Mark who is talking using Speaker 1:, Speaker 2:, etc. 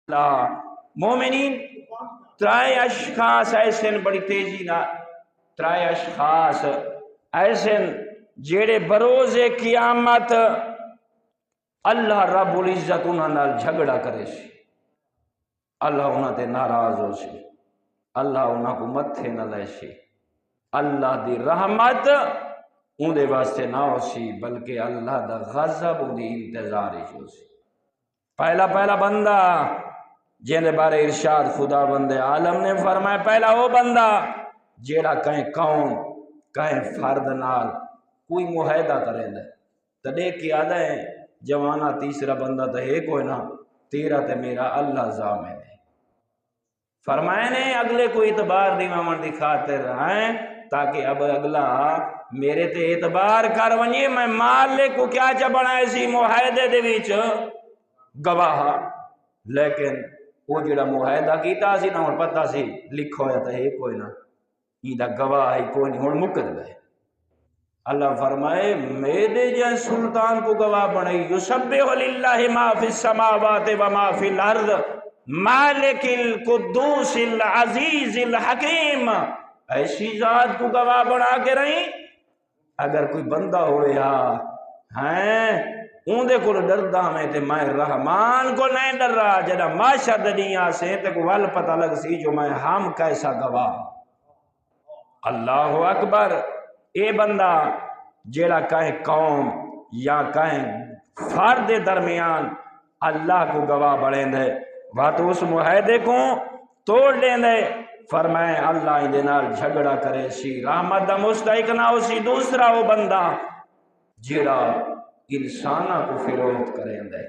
Speaker 1: اللہ مومنین ترائے اشخاص ایسے بڑی تیزی نہ ترائے اشخاص ایسے جیڑے بروز قیامت اللہ رب العزت انہاں نال جھگڑا کرے سی، اللہ انہاں تے ناراض ہو سی، اللہ انہاں کو متھے نہ لے سی، اللہ دی رحمت ان دے واسطے نہ ہو سی بلکہ اللہ دا غضب ان دی انتظار ہو سی۔ پہلا بندہ جن دے بارے ارشاد خدا بند عالم نے فرمایا، پہلا وہ بندہ جیڑا کہیں قوم کہیں فرد نال کوئی معاہدہ کرے دے تو دیکھ کے آدھا ہے جوانا تیسرا بندہ تو ہے کوئی نہ، تیرا تے میرا اللہ ضامن ہے۔ فرمائے نے اگلے کو اعتبار دیوامن دی خاطر ہیں تاکہ اب اگلا میرے تے اعتبار کر ونجے، میں مالک کو کیا چا بنائے سی معاہدے دے وچ گواہ، لیکن وہ جڑا معاہدہ کیتا سی نہ ہن پتہ سی لکھو ہے تو ہے کوئی نہ، ایدہ گواہ ہے کوئی نہیں، ہن مکر گئے۔ اللہ فرمائے میرے جائے سلطان کو گواہ بنائی، یسبح للہ ما فی السماوات و ما فی الارض مالک القدوس العزیز الحکیم، ایسی ذات کو گواہ بنا کے رہی اگر کوئی بندہ ہوئے ہیں اون دے کو ڈردہ میں تے میں رحمان کو نہیں ڈر رہا، جڑا معاشر دنیا سے تے کو ول پتہ لگ سی جو میں ہم کیسا گواہ۔ اللہ اکبر۔ اے بندہ جیڑا کہیں قوم یا کہیں فرد درمیان اللہ کو گواہ بڑھیں دے بات اس معاہدے کو توڑ لیں دے، فرمائے اللہ ان دینار جھگڑا کرے سی، رحمت دا مستحق نہ ہو سی۔ دوسرا وہ بندہ جیڑا انسانہ کو فروخت کریں دے،